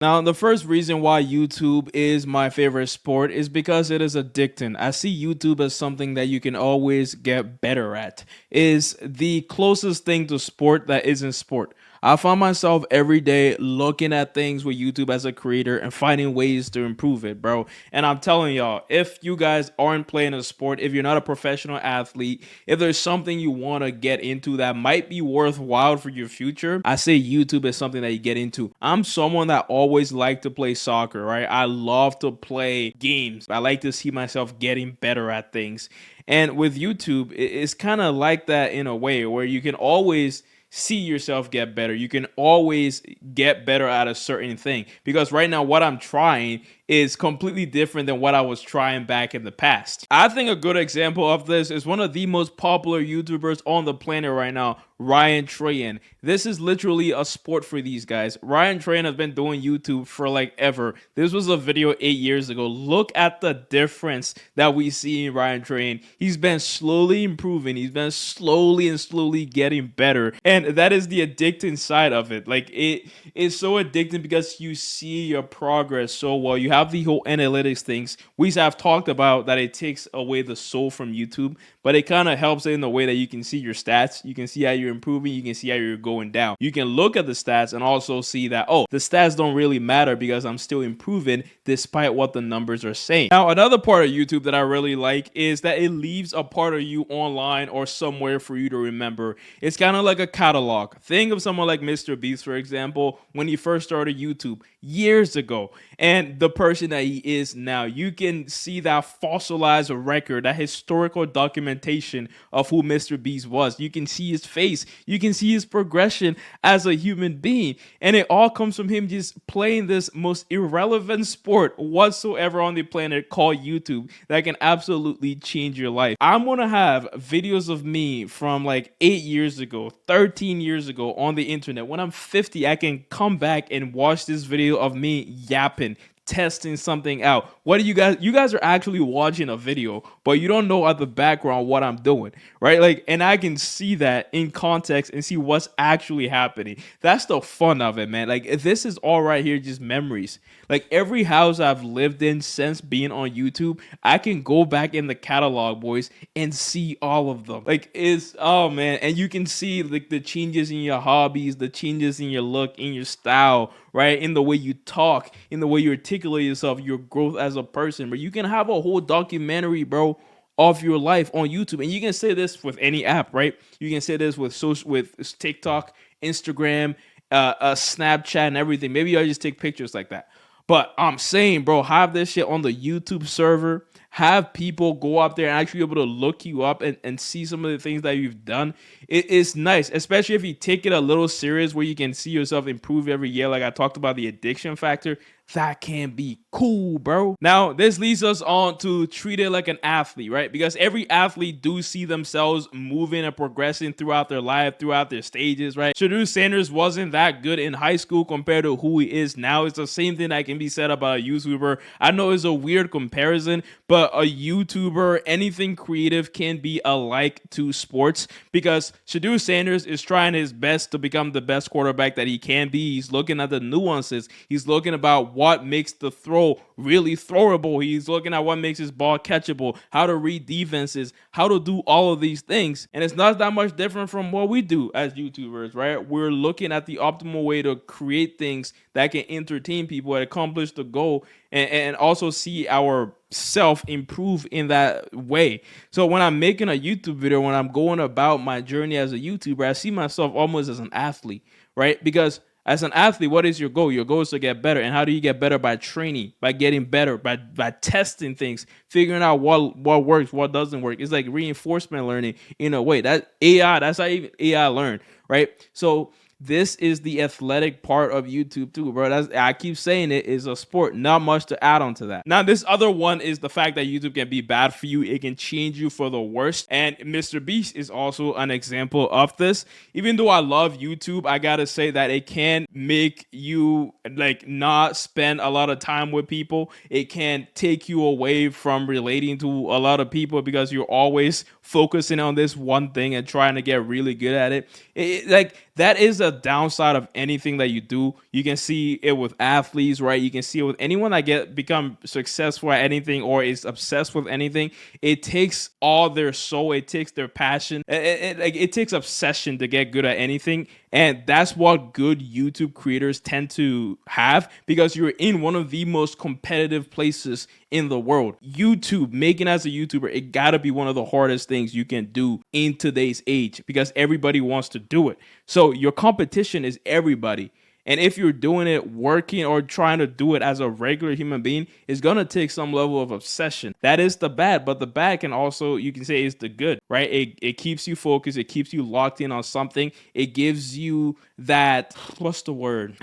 Now, the first reason why YouTube is my favorite sport is because it is addicting. I see YouTube as something that you can always get better at. Is the closest thing to sport that isn't sport. I find myself every day looking at things with YouTube as a creator and finding ways to improve it, bro. And I'm telling y'all, if you guys aren't playing a sport, if you're not a professional athlete, if there's something you want to get into that might be worthwhile for your future, I say YouTube is something that you get into. I'm someone that always liked to play soccer, right? I love to play games. I like to see myself getting better at things. And with YouTube, it's kind of like that in a way where you can always see yourself get better. You can always get better at a certain thing because right now what I'm trying is completely different than what I was trying back in the past. I think a good example of this is one of the most popular YouTubers on the planet right now, Ryan Trahan. This is literally a sport for these guys. Ryan Trahan has been doing YouTube for like ever. This was a video 8 years ago. Look at the difference that we see in Ryan Trahan. He's been slowly improving. He's been slowly getting better. And that is the addicting side of it. Like it is so addicting because you see your progress so well. You have the whole analytics things. We have talked about that it takes away the soul from YouTube, but it kind of helps it in the way that you can see your stats. You can see how you're improving. You can see how you're going down. You can look at the stats and also see that, oh, the stats don't really matter because I'm still improving despite what the numbers are saying. Now, another part of YouTube that I really like is that it leaves a part of you online or somewhere for you to remember. It's kind of like a catalog. Think of someone like Mr. Beast, for example, when he first started YouTube years ago, and the person that he is now. You can see that fossilized record, that historical documentation of who Mr. Beast was. You can see his face. You can see his progression as a human being. And it all comes from him just playing this most irrelevant sport whatsoever on the planet called YouTube that can absolutely change your life. I'm going to have videos of me from like 8 years ago, 13 years ago on the internet. When I'm 50, I can come back and watch this video of me yapping, testing something out. What do you guys are actually watching a video, but you don't know at the background what I'm doing, right? Like, and I can see that in context and see what's actually happening. That's the fun of it, man. Like, this is all right here, just memories. Like, every house I've lived in since being on YouTube, I can go back in the catalog, boys, and see all of them. Like, it's, oh man, and you can see like the changes in your hobbies, the changes in your look, in your style, right? In the way you talk, in the way you articulate yourself, your growth as a person. But you can have a whole documentary, bro, of your life on YouTube. And you can say this with any app, right? You can say this with with TikTok, Instagram, Snapchat, and everything. Maybe I just take pictures like that. But I'm saying, bro, have this shit on the YouTube server. Have people go up there and actually be able to look you up and see some of the things that you've done. It is nice, especially if you take it a little serious where you can see yourself improve every year. Like I talked about the addiction factor. That can be cool, bro. Now, this leads us on to treat it like an athlete, right? Because every athlete do see themselves moving and progressing throughout their life, throughout their stages, right? Shedeur Sanders wasn't that good in high school compared to who he is now. It's the same thing that can be said about a YouTuber. I know it's a weird comparison, but a YouTuber, anything creative can be alike to sports because Shedeur Sanders is trying his best to become the best quarterback that he can be. He's looking at the nuances. He's looking about what makes the throw really throwable. He's looking at what makes his ball catchable, how to read defenses, how to do all of these things. And it's not that much different from what we do as YouTubers, right? We're looking at the optimal way to create things that can entertain people and accomplish the goal and also see our self improve in that way. So when I'm making a YouTube video, when I'm going about my journey as a YouTuber, I see myself almost as an athlete, right? Because as an athlete, what is your goal? Your goal is to get better. And how do you get better? By training, by getting better, by testing things, figuring out what works, what doesn't work. It's like reinforcement learning in a way. That AI, that's how even AI learn, right? So this is the athletic part of YouTube too, bro. I keep saying it is a sport. Not much to add on to that. Now, this other one is the fact that YouTube can be bad for you. It can change you for the worst. And Mr. Beast is also an example of this. Even though I love YouTube, I gotta say that it can make you like not spend a lot of time with people. It can take you away from relating to a lot of people because you're always focusing on this one thing and trying to get really good at it. Like that is a downside of anything that you do. You can see it with athletes, right? You can see it with anyone that become successful at anything or is obsessed with anything. It takes all their soul, it takes their passion, it takes obsession to get good at anything. And that's what good YouTube creators tend to have, because you're in one of the most competitive places in the world. YouTube, making as a YouTuber, it gotta be one of the hardest things you can do in today's age, because everybody wants to do it. So your competition is everybody. And if you're doing it, working or trying to do it as a regular human being, it's gonna take some level of obsession. That is the bad, but the bad can also, you can say, is the good, right? It keeps you focused, it keeps you locked in on something. It gives you that, what's the word?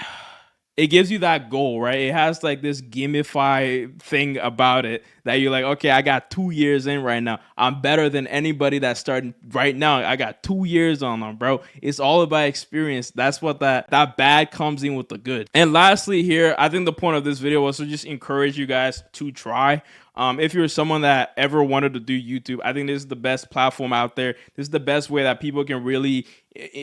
It gives you that goal, right? It has like this gamify thing about it that you're like, okay, I got 2 years in right now. I'm better than anybody that's starting right now. I got 2 years on them, bro. It's all about experience. That's what that bad comes in with the good. And lastly here, I think the point of this video was to just encourage you guys to try. If you're someone that ever wanted to do YouTube, I think this is the best platform out there. This is the best way that people can really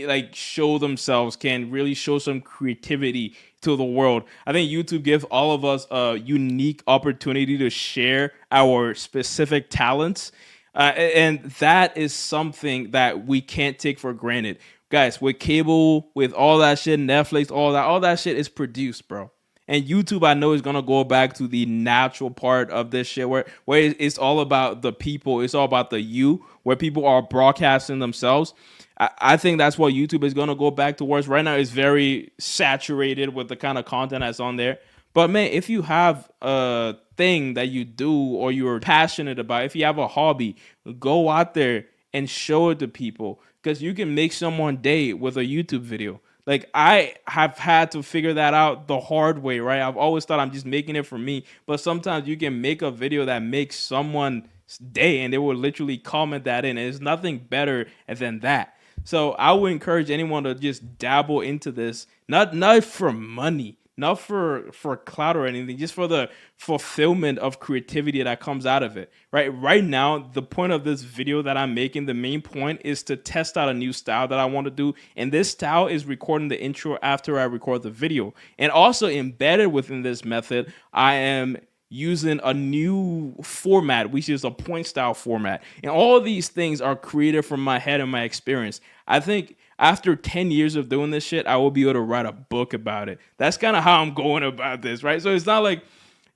like show themselves, can really show some creativity to the world. I think YouTube gives all of us a unique opportunity to share our specific talents. And that is something that we can't take for granted. Guys, with cable, with all that shit, Netflix, all that shit is produced, bro. And YouTube, I know, is gonna go back to the natural part of this shit, where it's all about the people, it's all about the you, where people are broadcasting themselves. I think that's what YouTube is gonna go back towards. Right now, it's very saturated with the kind of content that's on there. But man, if you have a thing that you do or you're passionate about, if you have a hobby, go out there and show it to people, because you can make someone day with a YouTube video. Like, I have had to figure that out the hard way, right? I've always thought I'm just making it for me, but sometimes you can make a video that makes someone's day and they will literally comment that in. And there's nothing better than that. So I would encourage anyone to just dabble into this, not for money, not for clout or anything, just for the fulfillment of creativity that comes out of it. Right now, the point of this video that I'm making, the main point is to test out a new style that I want to do, and this style is recording the intro after I record the video. And also embedded within this method, I am using a new format, which is a point style format. And all of these things are created from my head and my experience. I think after 10 years of doing this shit, I will be able to write a book about it. That's kind of how I'm going about this, right? So it's not like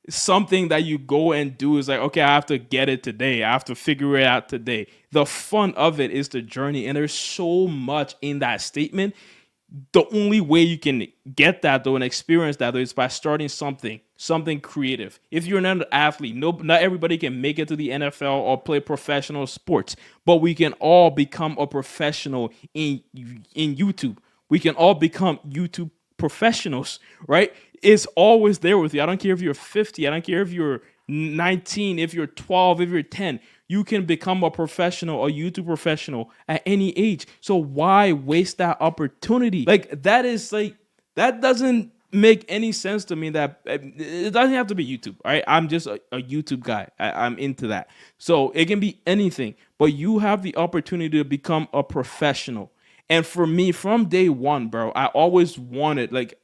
something that you go and do is like, okay, I have to get it today. I have to figure it out today. The fun of it is the journey. And there's so much in that statement. The only way you can get that though and experience that though is by starting something creative. If you're not an athlete, not everybody can make it to the NFL or play professional sports, but we can all become a professional in YouTube. We can all become YouTube professionals, right? It's always there with you. I don't care if you're 50, I don't care if you're 19, if you're 12, if you're 10. You can become a professional, a YouTube professional at any age. So why waste that opportunity? Like, that doesn't make any sense to me. That it doesn't have to be YouTube, right? I'm just a YouTube guy. I'm into that. So it can be anything, but you have the opportunity to become a professional. And for me, from day one, bro, I always wanted, like,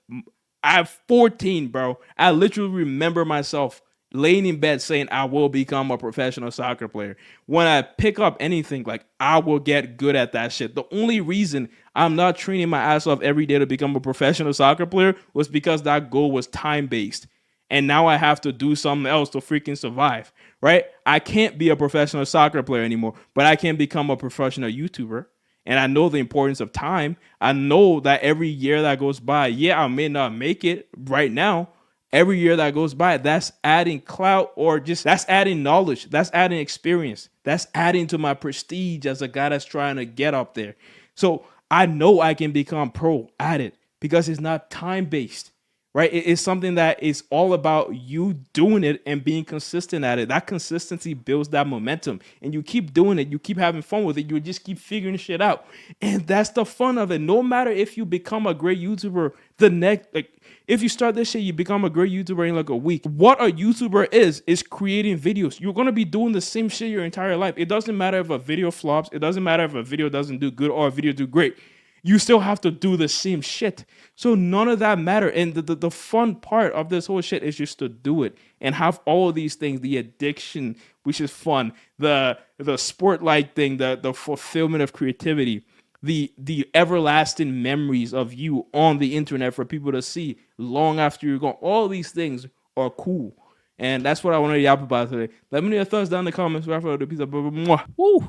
at 14, bro, I literally remember myself laying in bed saying I will become a professional soccer player. When I pick up anything, like, I will get good at that shit. The only reason I'm not training my ass off every day to become a professional soccer player was because that goal was time-based. And now I have to do something else to freaking survive, right? I can't be a professional soccer player anymore, but I can become a professional YouTuber. And I know the importance of time. I know that every year that goes by, yeah, I may not make it right now. Every year that goes by, that's adding clout, or just that's adding knowledge. That's adding experience. That's adding to my prestige as a guy that's trying to get up there. So I know I can become pro at it because it's not time-based, right? It's something that is all about you doing it and being consistent at it. That consistency builds that momentum, and you keep doing it. You keep having fun with it. You just keep figuring shit out. And that's the fun of it. No matter if you become a great YouTuber if you start this shit, you become a great YouTuber in like a week. What a YouTuber is creating videos. You're going to be doing the same shit your entire life. It doesn't matter if a video flops. It doesn't matter if a video doesn't do good or a video do great. you still have to do the same shit. So none of that matter. And the fun part of this whole shit is just to do it and have all of these things, the addiction, which is fun, the sport like thing, the fulfillment of creativity, the everlasting memories of you on the internet for people to see long after you're gone. All these things are cool. And that's what I wanted to yap about today. Let me know your thoughts down in the comments. Woo!